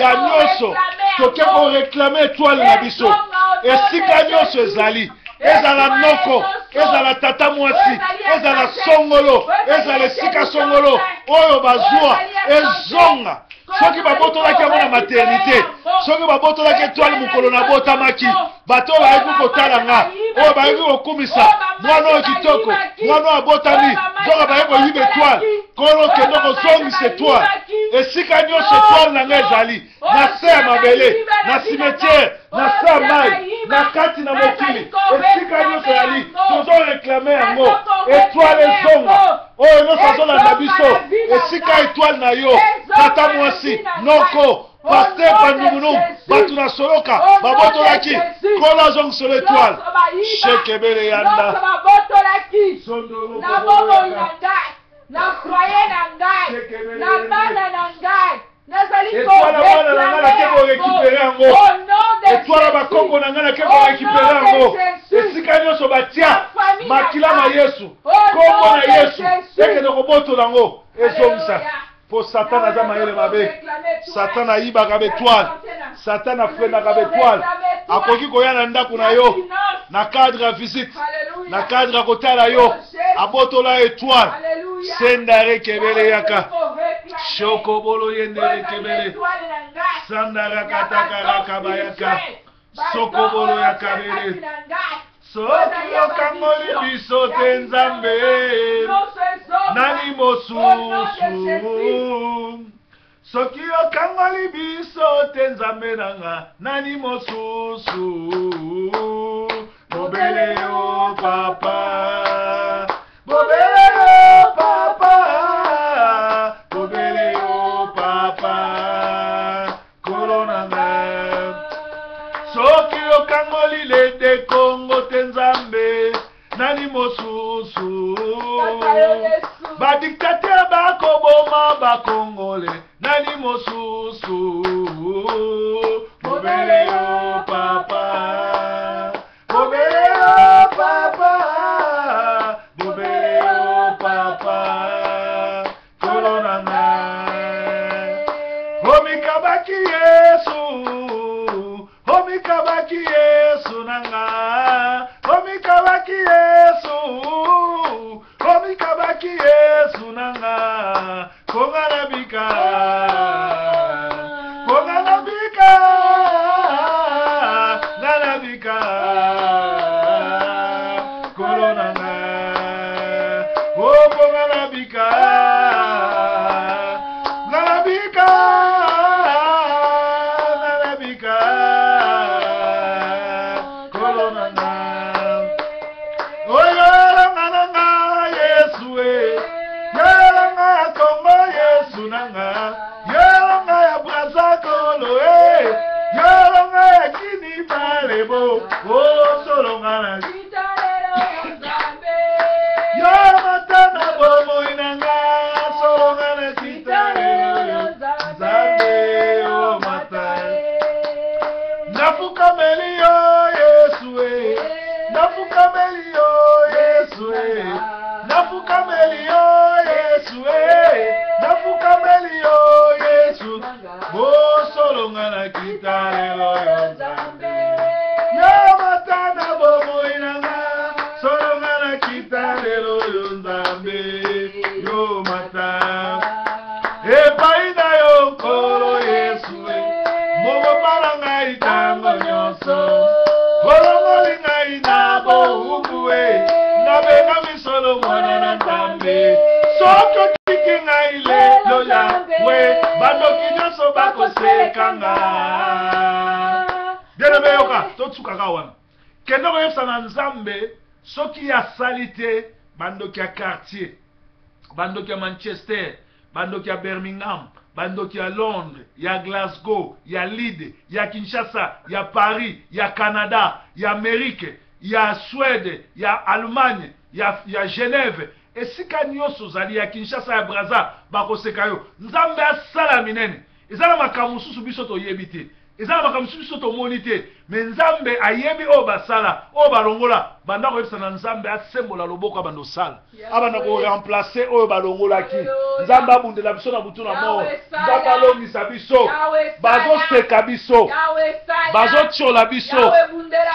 S1: ya nyonso toke koreklame étoile na biso esika nyonso ezali ezala noko ezala tata mwasi ezala songolo ezala esika songolo oyo bazwa ezonga soki babotolaki yango na maternité soki babotolaki étoile mokolo na botamaki bato oyo bayeki kotala nga oyo bayeki kokumisa mwana oyo kitoko mwana oyo abotami nzoka bayeki koyiba étoile kolo kendo kozongisa étoile esika nyonso étoile na nga ezali na se ya mabele na cimetière na se ya mai na kati na mokili esika nyonso ezali tozoreklame yango étoile ezonga oyo nyonso azolanda biso esika étoile na yo tata mwasi noko paster pandumunumu bato na soloka babotolaki kola azongisolo étoile shekebele yanda sondolo
S2: na croye na ngai na bana na ngai
S1: étoile bana na ngai nake korécupere yango étoile bakongo na ngai nake korécupere yango esika nyonso batia makila na yesu kombo na yesu ekende kobotola yango ezongisa po satana aza mayele mabe satana ayibaka betoile satana afrenaka betoile akoki koya na ndako na yo na cadre ya visite na cadre ya kotala yo abotola étoile senda rekebele yaka shokobolo yende rekebele sandara katakaraka bayaka sokobolo yakabele soki okangoli biso te nzambe nani mosusu soki okangoli biso te nzambe nanga nani mosusu bobele yo papa bobele yo papa bobele yo papa kolonanga soki okangoli lede kongo te nzambe nani mosusu badictateur bakoboma bakongole nani mosusu bobele yo papa bobele yo papa bobele yo papa kolonanga homikabaki yesu homikabaki yesu nanga homikabaki yesu homikabaki yesu nanga kongalabika kongalabika ngalabika kolonanga o kongalabika ngalabika ngalabika kolonanga oyo nanga yesu yelanga kongo yesu nanga yelanga ya brazakolo yelanga ya kini balebo o solonga na yomatana bomoi nanga solonga na kitalelo nzambe o mata nafukameli yo yesu nafukameli yo yesu nafukameli yo yesu nafukameli yo yesu o solonga na kitalelo yo nzambe yo matana bomoi nanga solonga na kitalelo yo nzambe yo mata epai na yo nkolo yesu nanga. Bien-aimé yoka, totsuka kawana. Kendo koyebisa na Nzambe soki ya salite bandoki ya quartier, bandoki ya Manchester, bandoki ya Birmingham, bandoki ya Londres, ya Glasgow, ya Lille, ya Kinshasa, ya Paris, ya Canada, ya Amérique, ya Suède, ya Allemagne, ya Genève, esika nyonso zali ya Kinshasa, ya Brazza, bakoseka yo. Nzambe asala minene. Ezala makambo susu biso toyebi te. Ezala makambo susu biso tomoni te. Me Nzambe ayebi o basala, o balongola, banda koyebisa na Nzambe asembola loboko abando sala. Abanda ko remplacer o balongola ki. Nzambe abundela biso na butu na mo. Nzambe alongisa biso. Bazo seka biso. Bazo tchola biso.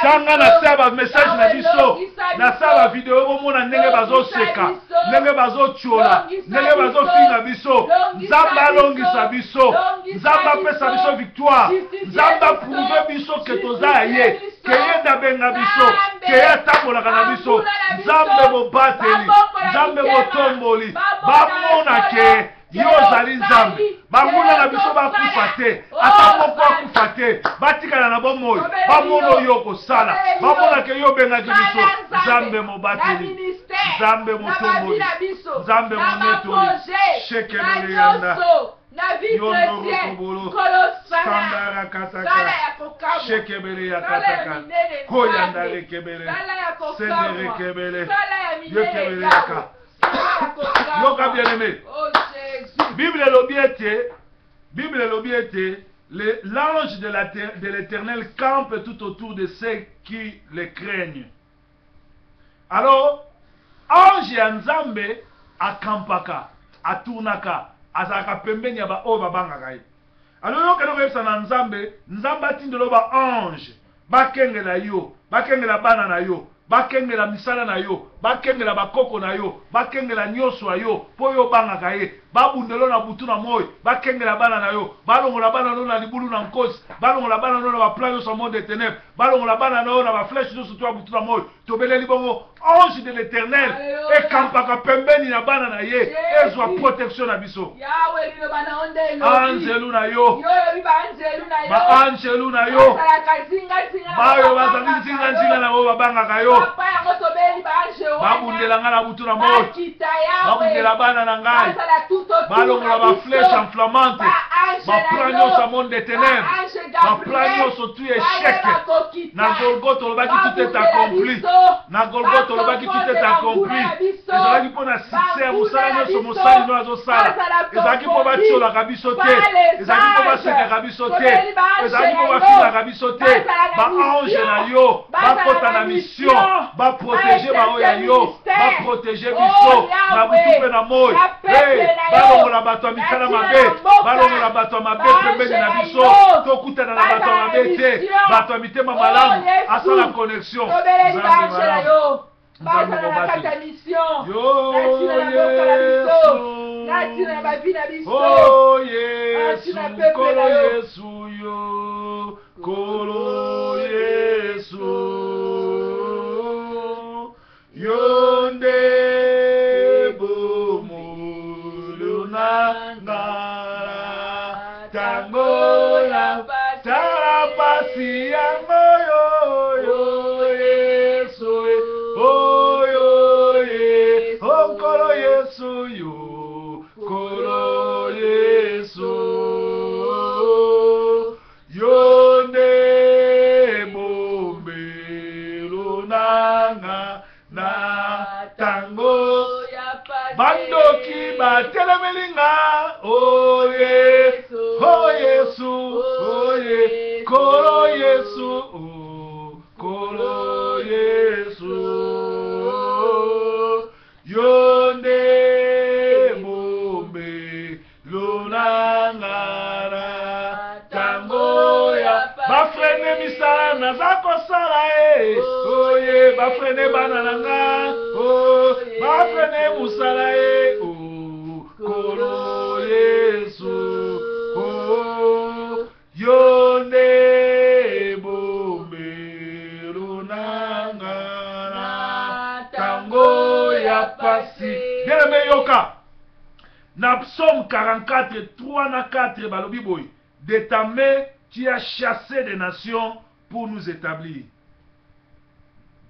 S1: Kanga na saba message na biso. Na saba video omona ndenge bazo seka. Ndenge bazo tchola. Ndenge bazo finga biso. Nzambe alongisa biso. Nzambe apesa biso victoire. Nzambe prouve biso ke tozaye. Keye da benga biso. Keye tambolaka na biso. Nzambe mobateli. Nzambe motomboli. Bamona ke yo zali Nzambe. Bamona na biso bakufa te. Ata moko akufa te. Batikala na bomoi. Bamono yo kosala. Bamona ke yo benga biso. Nzambe mobateli. Nzambe motomboli. Nzambe monetoli. Shekebele yanda.
S2: La vie chrétienne,
S1: Sandara kataka, shekebele ya kataka, koyandare kebele, sendere kebele, yekebele yaka. Yoka bien-aimé. Bible l'obiete, l'ange de l'Éternel campe tout autour de ceux qui le craignent. Alors, ange ya Nzambe akampaka, aturnaka. Azaka pembeni ya ba o babanga ye. Alors yo keno koyebisa na Nzambe, Nzambe atindelo ba ange, bakengela yo, bakengela bana na yo, bakengela misala na yo, bakengela bakoko na yo, bakengela nyonso yo, po yo bangaka ye, babundelo na butu na moi, bakengela bana na yo, balongola bana no na libulu na nkosi, balongola bana no na ba plan yo sa monde de ténèbres, balongola bana no na ba flèche yo surtout butu na moi, tobeleli bongo ange de l'Éternel, e kampaka pembeni na bana na ye, ezwa protection na biso. Angelu na yo, ba angelu na yo, bayo bazangi zinga na bo babangaka yo, babundela nga na butu na moi, babundela bana na ngai, balongola ba flèche enflammante, ba plan nyonso monde de ténèbres, ba plan nyonso tu échec. Na Golgotha lobaki tout est accompli. Na Golgotha lobaki tout est accompli. Ezalaki mpo na succès mosala nyonso mosali no azosala. Ezalaki mpo batiolaka biso te. Ezalaki mpo basekaka biso te. Ezalaki mpo bafingaka biso te. Baange na yo bakota na mission, baprotege baoyo ya yo, baprotege biso na butu mpe na moi. Balongola bato ya mikala mabe, balongola bato ya mabe pembeni na biso, tokutana na bato ya mabe te, bato ya mitema malamu asala connexion. Nzambe mobati yo Yesu, oh Yesu, kolo Yesu yo, kolo Yesu yo nde bomulu nanga tango ya tarapasi ya moyo yo Yesu, oh yo Yesu, oh kolo Yesu yo, kolo Yesu yo nde bombelo nanga na tango bandoki batelemelinga oh Yesu, oh Yesu, oh Yesu, kolo Yesu, oh kolo Yesu yo nde bombe lunanga na tango ya bafrene misala naza kosala oye bafrene bana nanga oh bafrene musala oh kolo Yesu oh yo nde bombe lunanga na tango ya pasi. Bien-aimé yoka na Psaume 44 3 na 4 balobi boy de ta main, tu as chassé des nations pour nous établir.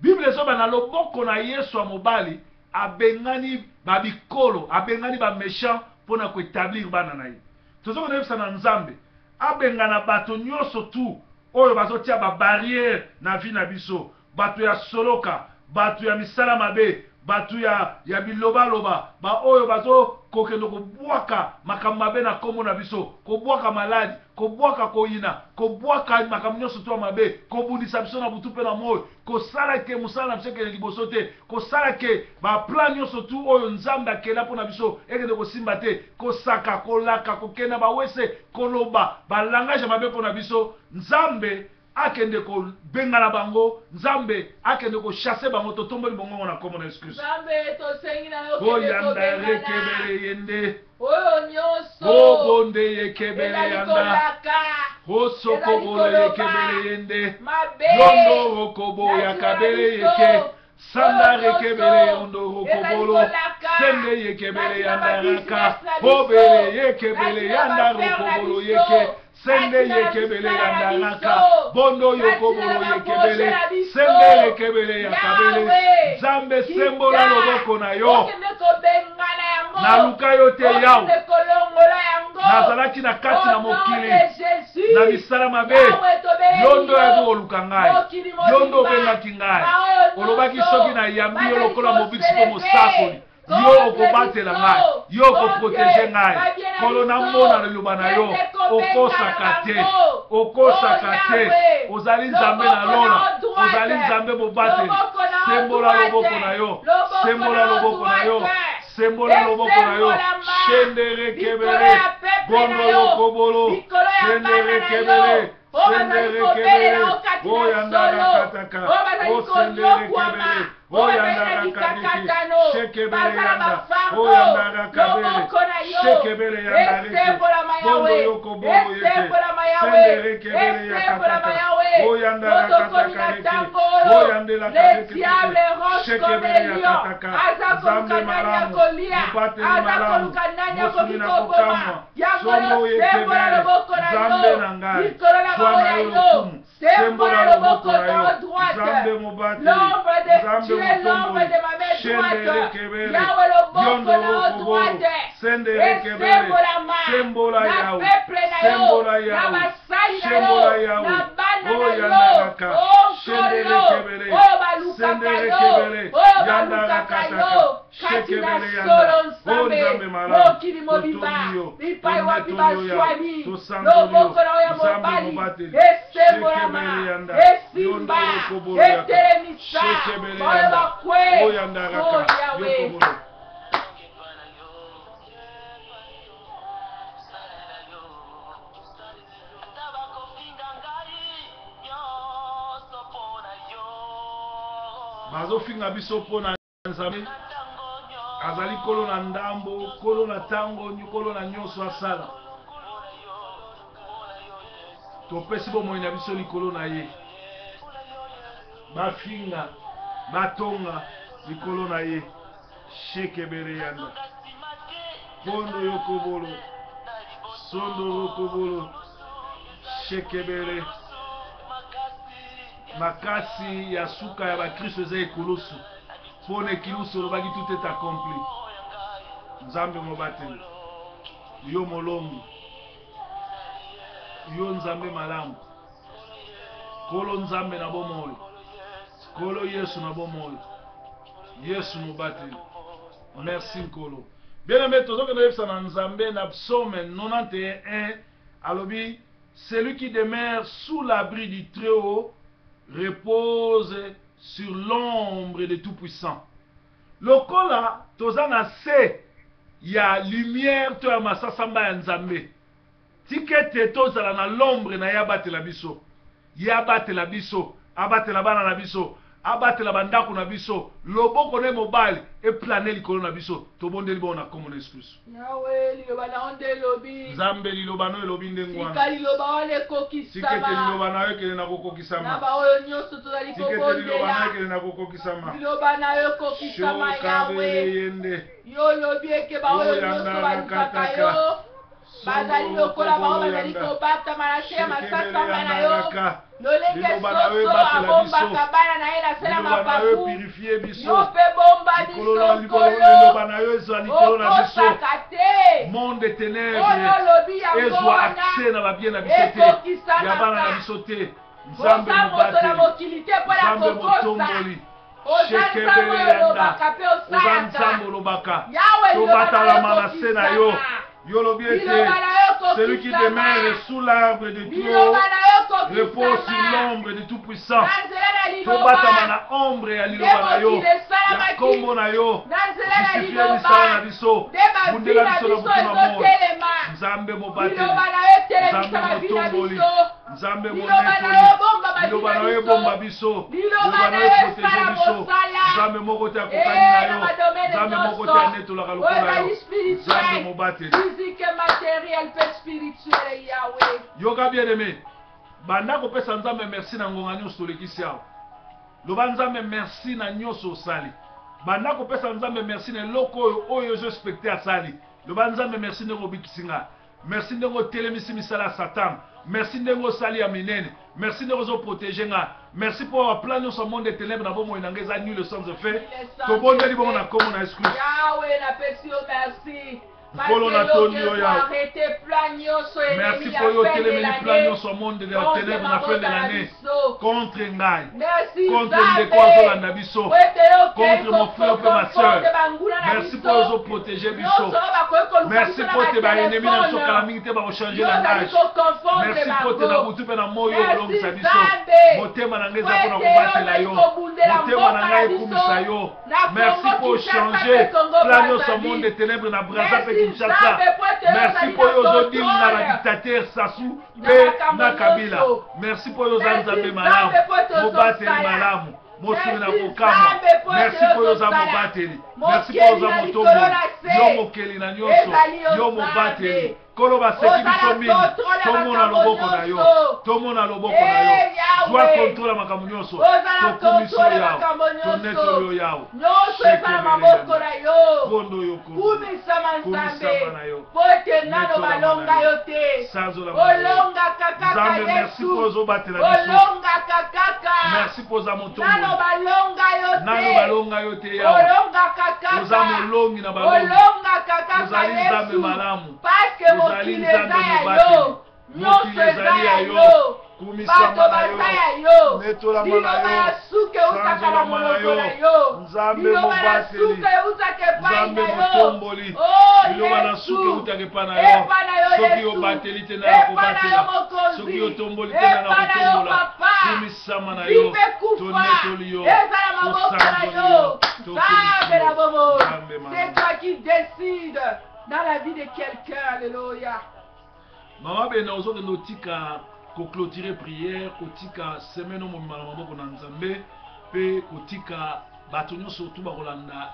S1: Bible ezoba na loboko na Yesu a mobali abengani babikolo, abengani ba méchant pour na ko établir bana na ye. Tozo ko nebisa na Nzambe abengana bato nyonso tu oyo bazotia ba barrière na vie na biso, bato ya soloka, bato ya misala mabe, bato ya biloba loba, ba oyo bazo kokendo kobwaka makambo mabe na kombo na biso, kobwaka maladi, kobwaka koyina, kobwaka makambo nyonso to mabe, kobundisa biso na butu pe na moyo, kosala ke musala na biso ke liboso te, kosala ke ba plan nyonso tu oyo Nzambe akela pona biso ekende kosimba te, kosaka kolaka kokena ba wese koloba ba langage mabe pona biso. Nzambe akende ko bengana bango, Nzambe akende ko chasser bango to tomboli bongo na kombo na excuse.
S2: Nzambe to sengi na yo
S1: Oyanda rekebele yende.
S2: Oyo nyoso.
S1: Obonde yekebele yanda. Osoko bole yekebele yende. Yondo rokobo yakabele yeke. Sanda rekebele yondo rokobolo. Sende yekebele yanda raka. Obele yekebele yanda rokobolo yeke. Sende yekebele yanda raka. Bondo yokobolo yekebele. Sende yekebele yakabele. Zambe sembola loboko na yo. Naluka yo te yao. Nazalaki na kati na mokili na misala mabe, yondo ya oluka ngai, yondo obengaki ngai, olobaki soki na yambi yo lokola mobiksi po mosakoli, yo okobatela ngai, yo okoprotege ngai, kolo na mona liloba na yo, okosaka te, okosaka te, ozali Nzambe na lola, ozali Nzambe bobateli, sembola loboko na yo, sembola loboko na yo, sembola loboko na yo, shendere kebele, bondo yokobolo, sendere kebele, sendere kebele, oyandara kataka, o sendere kebele, oyandara kadiki, shekebele yanda, oyandara kabele, shekebele yanda reke, bondo yokobolo yeke, sendere kebele yakataka, oyandara kataka reke, oyandela kadiki, shekebele yakataka, Zambe malamu, mupate malamu, musumina kukamwa, somo yekebele, Zambe na ngai, Swana yo lokumu, sembola loboko na yo, Zambe mubate, Zambe mutomboli, shende rekebele, yondo rokobolo, sende rekebele, sembola yawe, sembola yawe, sembola yawe, oyandaraka, shende rekebele, sende rekebele, yandarakataka, shekebele yanda, o Nzambe malamu, totomiyo, tonetonyo ya, tosantoliyo, Nzambe mubateli, shekebele yanda, yondo rokobolo yaka, shekebele yanda, o yandaraka, yokobolo. Bazofinga biso pona Nzambe azali kolo na ndambo, kolo na tango, kolo na nyonso asala. Topesi bomoi na biso likolo na ye, bafinga batonga likolo na ye, shekebele yanda, bondo yokobolo, sondo yokobolo, shekebele. Makasi ya suka ya bakristo eza ekolosu pona ekilusu olobaki tout est accompli. Nzambe mobateli, yo molongi, yo Nzambe malamu, kolo Nzambe na bomoi, kolo Yesu na bomoi, Yesu mobateli. Merci nkolo. Bien aimé, tozokende yebisa na Nzambe na psaume 91 alobi, celui qui demeure sous l'abri du Très-Haut repose sur l'ombre de Tout-Puissant. Lokola tozana se ya lumière to ya masasamba ya Nzambe. Tikete tozala na l'ombre na yabatela biso. Yabatela biso, abatela bana na biso, abatela bandako na biso, loboko ne mobali e planer likolo na biso. Tobondeli bona komona excuse.
S2: Yawe liloba na onde lobi.
S1: Nzambe liloba no elobi ndengwana.
S2: Sika liloba wale kokisama.
S1: Tikete liloba na yo kele na kokokisama.
S2: Na ba oyo nyoso tozali kobondela.
S1: Tikete liloba na yo kele na kokokisama.
S2: Liloba na yo kokisama Yawe. Yo lobi eke ba oyo nyoso balikaka yo. bazali lokola bango bazali kobata manase ya masasamba na yo lolenge soso abombaka bana na ye na se na mapapu yo mpe bomba biso nkolo okosaka te
S1: monde
S2: oyo
S1: ténèbres
S2: olobi yango
S1: ezwa accès na babie na biso te ya bana na
S2: ekokisanaka
S1: biso te nzambe
S2: oza moto na
S1: mobateli
S2: mokili te mpo na
S1: nzambe
S2: kokosa
S1: motomboli
S2: oza nzambe oyo olobaka mpe
S1: oza
S2: osalaka
S1: nzambe olobaka
S2: yawe
S1: tobatalama na se na yo yo lobi ete
S2: liloba na yo
S1: celui qui demeure sous l'arbre de
S2: liloba
S1: Dieu
S2: na yo
S1: repose sur
S2: kokisama
S1: l'ombre de Tout-Puissant.
S2: na nzela na
S1: Tobatama
S2: liloba
S1: na ombre ya liloba na yo ya kombo na yo
S2: na nzela na
S1: justifie misala na
S2: liloba
S1: biso
S2: nde bavi
S1: bundela
S2: na
S1: biso na
S2: biso
S1: butu na moi
S2: ezotelema
S1: nzambe mobateli
S2: liloba na yo etelemisa
S1: nzambe
S2: bavi na
S1: motomboli
S2: biso
S1: nzambe
S2: liloba na
S1: monetoli
S2: yo bomba bavi
S1: liloba na
S2: na
S1: yo
S2: biso
S1: ebomba biso
S2: liloba
S1: liloba
S2: na
S1: na
S2: yo
S1: yo eprotege
S2: esala
S1: biso
S2: mosala
S1: nzambe moko te akokani na yo
S2: na badomene
S1: nzambe moko te
S2: nyonso
S1: anetolaka lokola yo
S2: ozali
S1: nzambe
S2: spirituel
S1: mobateli
S2: physique matériel mpe spirituel yawe
S1: yoka bien aimé banda kopesa nzambe merci na ngonga nyonso tolekisi awa loba nzambe merci na nyonso osali banda kopesa nzambe merci na eloko oyo ozospekte asali loba nzambe merci ndenge obikisi nga merci ndenge otelemisi misala ya satan merci ndenge osali ya minene merci ndenge ozoprotege nga merci mpo baplan nyonso ya monde ténèbre na bomoi na nga eza nul sans effet tobondeli bongo na kombo na yesu kristo
S2: yawe napesi yo merci
S1: nkolo na toni yo yawe
S2: merci
S1: mpo yo otelemeli plan nyonso ya monde de la ténèbre na fin de l'année contre ngai contre ndeko azolanda biso contre mon frère mpe ma soeur merci mpo ozoprotege biso merci mpo te baennemi na biso kala mingi te bakochange langage merci mpo te na butu mpe na moi yo kolongisa biso motema na ngai eza mpona kobatela yo motema na ngai ekumisa yo merci mpo ochange plan nyonso ya monde de ténèbre na braza mpe kinshasa merci mpo yo ozodinga na dictateur sasu mpe na kabila merci mpo yo oza nzambe malamu mobateli malamu mosili na kokamwa merci mpo yo oza mobateli merci mpo oza motomboli yo mokeli na nyonso yo mobateli kolo baseki biso mingi tomona loboko na yo tomona loboko na yo zwa kontrole ya makambo nyonso tokumisi yo yawe tonetoli yo yawe kondo yo
S2: kumisama nzambe
S1: na yo
S2: po ete nano balonga yo te olongaka kaka
S1: merci mpo
S2: yesu
S1: ozobatela biso
S2: olongaka kaka
S1: merci mpo oza
S2: nano
S1: motomboli
S2: balonga yo
S1: nano
S2: te
S1: balonga yo te yawe
S2: olongaka
S1: oza
S2: kaka
S1: molongi na balongi
S2: olongaka kaka
S1: ozali nzambe
S2: yesu
S1: malamu
S2: paske
S1: ozali
S2: mokili
S1: nzambe
S2: eza ya
S1: mobateli
S2: yo nyonso
S1: mokili
S2: eza
S1: ezali
S2: ya
S1: ya
S2: yo
S1: yo
S2: bato
S1: kumisama na
S2: baza ya
S1: yo
S2: yo
S1: netolama
S2: liloba
S1: na
S2: ya
S1: yo
S2: suka eutaka na
S1: sanzolama na
S2: monoko na
S1: yo
S2: yo
S1: nzambe
S2: liloba ya
S1: mobateli
S2: suka eutaka epai
S1: nzambe
S2: na yo
S1: motomboli
S2: Oh,
S1: liloba na
S2: Yesu.
S1: suka eutaka epa na yo
S2: Epa na yo
S1: soki
S2: Yesu.
S1: obateli te na
S2: Epa na
S1: kobatela
S2: yo mokonzi.
S1: soki otomboli te na
S2: Epa na yo
S1: kotombola
S2: papa.
S1: kumisama na yo
S2: Vive kufa.
S1: tonetoli yo
S2: Eza na maboko na
S1: tosanzoli
S2: yo.
S1: yo
S2: Sabe la bomo.
S1: Nzambe malamu.
S2: C'est toi qui décides dans la vie de quelqu'un. Alléluia.
S1: mama bena ozokende otika koclôturer prière kotika semaine omomema na maboko na nzambe mpe kotika bato nyonso tu bakolanda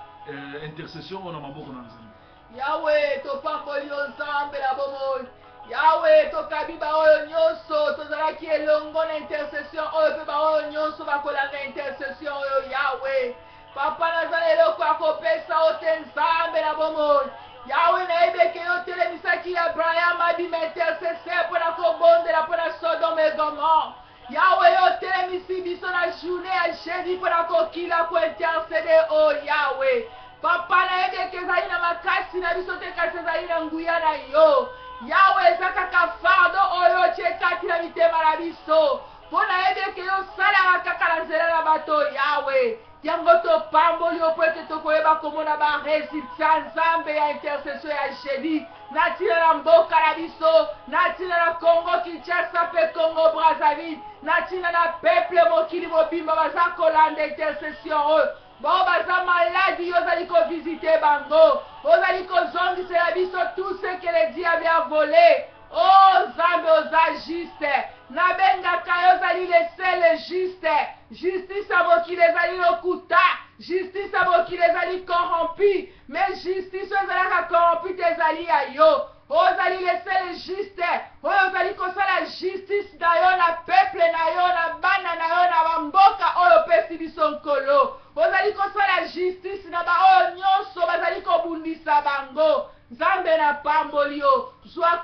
S1: intercession oyo na maboko na nzambe
S2: Yawe topamboli yo nzambe na bomoi yawe tokabi baoyo nyonso tozalaki elongo na intercession oyo mpe baoyo nyonso bakolanga intercession oyo yawe papa naza na eloko ya kopesa o te nzambe na bomoi yawe nayebi eke yo otelemisaki abraham abima intercesseur mpo na kobondela mpo na sodome e gomor yawe yo otelemisi biso na journée ya jeudi mpo na kokila kointercede o yawe papa nayebi eke ezali na makasi na biso te kasi ezali na nguya na yo yawe eza kaka fardo oyo otie kati na mitema na biso mpo nayebi eke yo osalaka kaka na nzela na bato yawe yango topamboli yo mpo ete tokoyeba komona baresultat nzambe ya intercession ya jeudi na ntina na mboka na biso na ntina na congo kinshasa mpe congo brazzaville na ntina na peuple mokili mobimba baza kolanda intercession oyo bao baza maladi yo ozali kovisite bango ozali kozongisela biso tout ce que le diable a volé o nzambe oza juste nabengaka yo ozali le seul juste justice ya mokili ezali lokuta justice ya mokili ezali corrompu mais justice oyo ezalaka corrompu te ezali ya yo ozali le seul juste oyo ozali kosala justice na yo na peuple na yo na bana na yo na bamboka oyo opesi biso nkolo ozali kosala justice na baoyo nyonso bazali kobundisa bango nzambe na pamboli yo zwa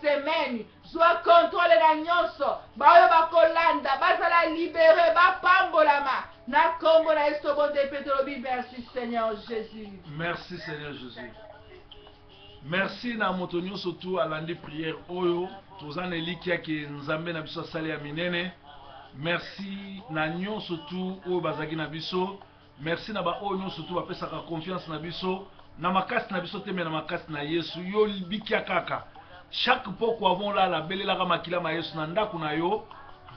S2: semaine zwa contrôle na nyonso baoyo bakolanda bazala libéré bapambolama na kombo na Yesu bonde pe tolobi merci Seigneur Jésus.
S1: Merci Seigneur Jésus. Merci na moto nyonso tu alandi prière oyo tozana elikia ke nzambe na biso asali ya minene. Merci na nyonso tu oyo bazaki na biso. Merci na ba oyo nyonso tu bapesaka confiance na biso na makasi na biso teme na makasi na Yesu yo libikia kaka. Chaque poko avon la la belelaka makila ma Yesu na ndaku na yo,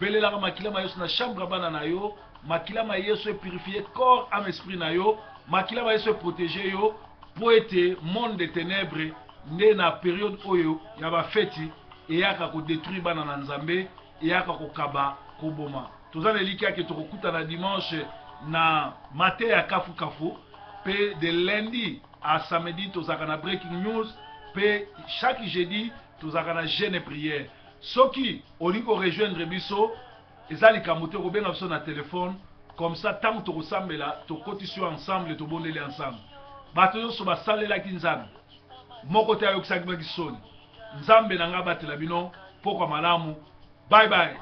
S1: belelaka makila ma Yesu na chambre bana na yo, makila ma Yesu purifier corps âme esprit na yo, makila ma Yesu protéger yo pour être monde de ténèbres nde na période oyo ya ba feti et yaka ko détruire bana na Nzambe et yaka ko kaba ko boma. Tozana likia ke tokokuta na dimanche na matin ya kafu kafu pe de lundi à samedi tozaka na breaking news pe chaque jeudi tozaka na jeûne et prière. Soki oliko rejoindre biso ezali kamote ko benga biso na téléphone comme ça tant to resembla to cotisation ensemble to bondeli ensemble. Bato yo so basalela ki Nzambe. Moko te ayokisaki bakisoni. Nzambe na nga batela bino poko malamu. Bye bye.